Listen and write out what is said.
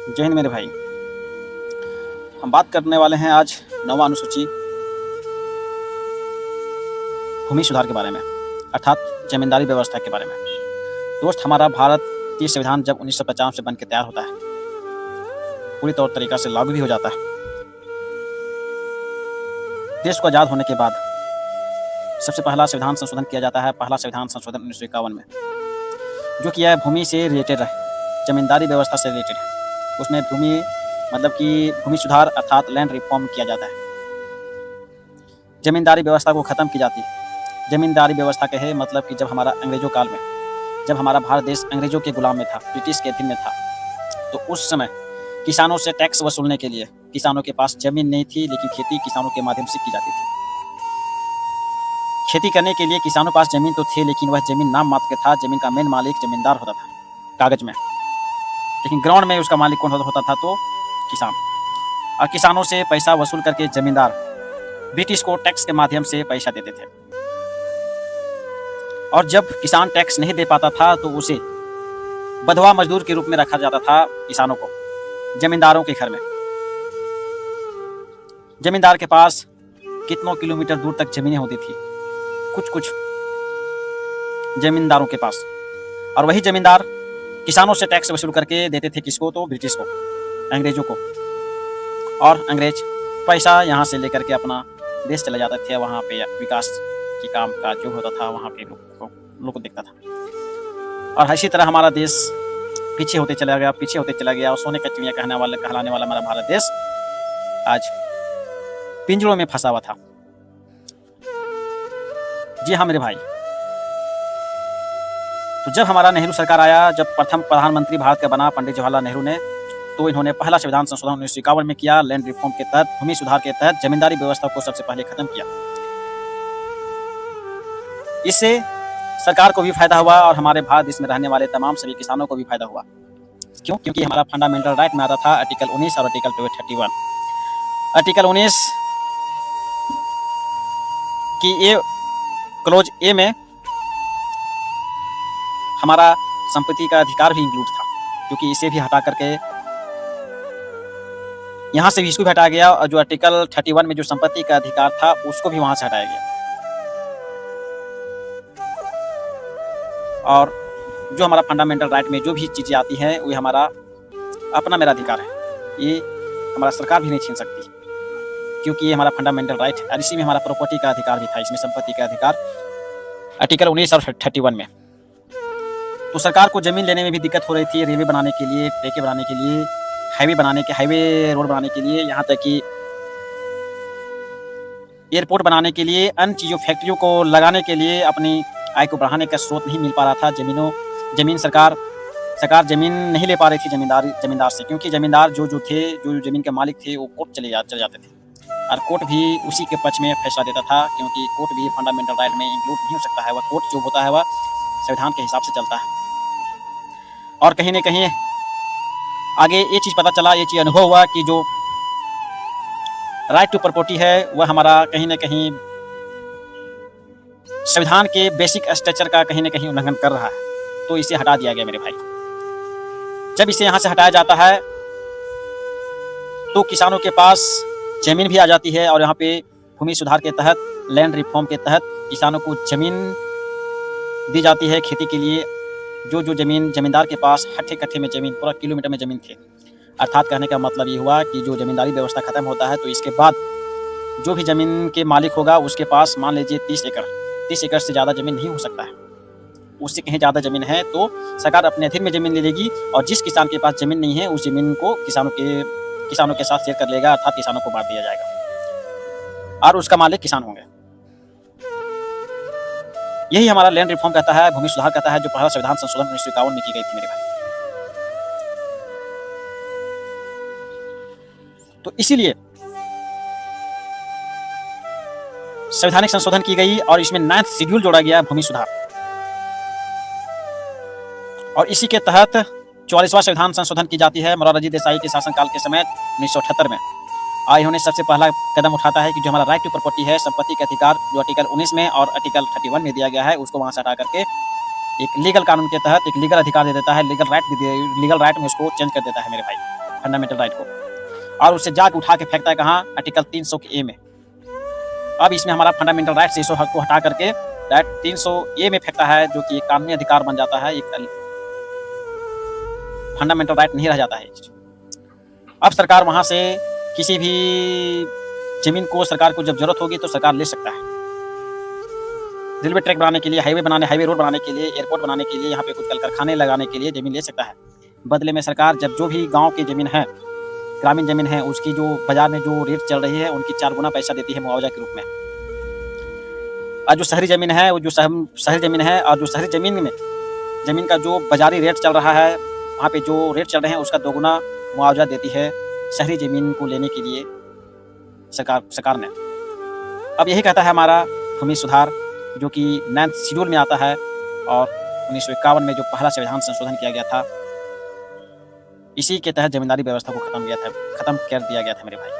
जय हिंद मेरे भाई। हम बात करने वाले हैं आज नौवां अनुसूची भूमि सुधार के बारे में, अर्थात जमींदारी व्यवस्था के बारे में। दोस्त, हमारा भारतीय संविधान जब 1950 से बन के तैयार होता है, पूरी तौर तरीका से लागू भी हो जाता है। देश को आज़ाद होने के बाद सबसे पहला संविधान संशोधन किया जाता है, पहला संविधान संशोधन 1951 में, जो किया है भूमि से रिलेटेड है, जमींदारी व्यवस्था से रिलेटेड है। उसमें भूमि मतलब कि भूमि सुधार अर्थात लैंड रिफॉर्म किया जाता है। जमींदारी व्यवस्था को ख़त्म की जाती है। जमींदारी व्यवस्था कहे मतलब कि जब हमारा अंग्रेजों काल में, जब हमारा भारत देश अंग्रेजों के गुलाम में था, ब्रिटिश के अधीन में था, तो उस समय किसानों से टैक्स वसूलने के लिए, किसानों के पास जमीन नहीं थी, लेकिन खेती किसानों के माध्यम से की जाती थी। खेती करने के लिए किसानों के पास जमीन तो थी, लेकिन वह जमीन नाम मात्र का था। जमीन का मेन मालिक जमींदार होता था कागज में, लेकिन ग्राउंड में उसका मालिक कौन होता था? तो किसान। और किसानों से पैसा वसूल करके जमींदार ब्रिटिश को टैक्स के माध्यम से पैसा देते थे। और जब किसान टैक्स नहीं दे पाता था तो उसे बंधुआ मजदूर के रूप में रखा जाता था किसानों को, जमींदारों के घर में। जमींदार के पास कितनों किलोमीटर दूर तक जमीनें होती थी, कुछ जमींदारों के पास। और वही जमींदार किसानों से टैक्स वसूल करके देते थे किसको? तो ब्रिटिश को, अंग्रेजों को। और अंग्रेज पैसा यहाँ से लेकर के अपना देश चले जाते थे। वहाँ पे विकास की काम का जो होता था वहाँ पे लोग को दिखता था। और इसी तरह हमारा देश पीछे होते चला गया और सोने का चिड़िया कहलाने वाला हमारा भारत देश आज पिंजरों में फंसा हुआ था। जी हाँ मेरे भाई। तो जब हमारा नेहरू सरकार आया, जब प्रथम प्रधानमंत्री भारत का बना पंडित जवाहरलाल नेहरू ने, तो इन्होंने पहला संविधान संशोधन 1951 में किया। लैंड रिफॉर्म के तहत, भूमि सुधार के तहत जमींदारी व्यवस्था को सबसे पहले खत्म किया। इससे सरकार को भी फायदा हुआ और हमारे भारत देश में रहने वाले तमाम सभी किसानों को भी फायदा हुआ। क्यों? क्योंकि हमारा फंडामेंटल राइट में आता था आर्टिकल 19 और आर्टिकल 31। आर्टिकल 19 की क्लोज ए में हमारा संपत्ति का अधिकार भी इंक्लूड था, क्योंकि इसे भी हटा करके यहाँ से भी इसको भी हटाया गया। और जो आर्टिकल 31 में जो संपत्ति का अधिकार था उसको भी वहां से हटाया गया। और जो हमारा फंडामेंटल राइट में जो भी चीजें आती हैं वो हमारा अपना मेरा अधिकार है, ये हमारा सरकार भी नहीं छीन सकती, क्योंकि ये हमारा फंडामेंटल राइट है। और इसी में हमारा प्रॉपर्टी का अधिकार भी था, इसमें संपत्ति का अधिकार आर्टिकल 19 और 31 में। तो सरकार को जमीन लेने में भी दिक्कत हो रही थी, रेलवे बनाने के लिए, ट्रैकें बनाने के लिए, हाईवे रोड बनाने के लिए, यहाँ तक कि एयरपोर्ट बनाने के लिए, अन्य चीज़ों फैक्ट्रियों को लगाने के लिए अपनी आय को बढ़ाने का स्रोत नहीं मिल पा रहा था। सरकार जमीन नहीं ले पा रही थी जमींदार से, क्योंकि जमींदार जो जमीन के मालिक थे वो कोर्ट चले जाते थे। और कोर्ट भी उसी के पक्ष में फैसला देता था, क्योंकि कोर्ट भी फंडामेंटल राइट में इंक्लूड नहीं हो सकता है। वह कोर्ट जो होता है वह संविधान के हिसाब से चलता है। और कहीं न कहीं आगे ये चीज़ पता चला, ये चीज़ अनुभव हुआ कि जो राइट टू प्रॉपर्टी है वह हमारा कहीं न कहीं संविधान के बेसिक स्ट्रक्चर का कहीं न कहीं उल्लंघन कर रहा है। तो इसे हटा दिया गया मेरे भाई। जब इसे यहाँ से हटाया जाता है तो किसानों के पास जमीन भी आ जाती है। और यहाँ पे भूमि सुधार के तहत, लैंड रिफॉर्म के तहत किसानों को जमीन दी जाती है खेती के लिए। जो जमीन जमींदार के पास हट्ठे-कट्ठे में जमीन, पूरा किलोमीटर में जमीन थे। अर्थात कहने का मतलब ये हुआ कि जो जमींदारी व्यवस्था खत्म होता है तो इसके बाद जो भी जमीन के मालिक होगा उसके पास मान लीजिए 30 एकड़ से ज़्यादा जमीन नहीं हो सकता है। उससे कहीं ज़्यादा जमीन है तो सरकार अपने अधीन में जमीन ले लेगी, और जिस किसान के पास जमीन नहीं है उस जमीन को किसानों के साथ शेयर कर लेगा, अर्थात किसानों को बांट दिया जाएगा और उसका मालिक किसान होंगे। यही हमारा लैंड रिफॉर्म कहता है, भूमि सुधार कहता है, जो पहला संविधान संशोधन 1951 में की गई थी मेरे भाई। तो इसीलिए संवैधानिक संशोधन की गई और इसमें 9th शेड्यूल जोड़ा गया, भूमि सुधार। और इसी के तहत 44वां संविधान संशोधन की जाती है मोरारजी देसाई के शासनकाल के समय 1978 में। इन्होंने सबसे पहला कदम उठाता है कि जो हमारा राइट टू प्रॉपर्टी है, संपत्ति के अधिकार, जो आर्टिकल 19 में और आर्टिकल 31 में दिया गया है, उसको वहां से हटा करके एक लीगल कानून के तहत एक लीगल अधिकार दे देता है, लीगल राइट में उसको चेंज कर देता है मेरे भाई। फंडामेंटल राइट को, और उसे जाके उठा के फेंकता है कहाँ, आर्टिकल 300 के ए में। अब इसमें हमारा फंडामेंटल राइट से इस हक को हटा करके डायरेक्ट 300 ए में फेंकता है, जो कि एक कानूनी अधिकार बन जाता है, एक फंडामेंटल राइट नहीं रह जाता है। अब सरकार वहां से किसी भी जमीन को सरकार को जब जरूरत होगी तो सरकार ले सकता है। रेलवे ट्रैक बनाने के लिए, हाईवे रोड बनाने के लिए, एयरपोर्ट बनाने के लिए, यहाँ पे कुछ कल कारखाने लगाने के लिए जमीन ले सकता है। बदले में सरकार जब जो भी गांव की जमीन है, ग्रामीण जमीन है, उसकी जो बाजार में जो रेट चल रही है उनकी 4 गुना पैसा देती है मुआवजा के रूप में। और जो शहरी जमीन है, वो जो शहरी जमीन है, और जो शहरी जमीन में जमीन का जो बाजारी रेट चल रहा है, वहाँ पे जो रेट चल रहे हैं उसका 2 गुना मुआवजा देती है शहरी जमीन को लेने के लिए सरकार ने। अब यही कहता है हमारा भूमि सुधार, जो कि 9th शेड्यूल में आता है, और 1951 में जो पहला संविधान संशोधन किया गया था, इसी के तहत जमींदारी व्यवस्था को खत्म कर दिया गया था मेरे भाई।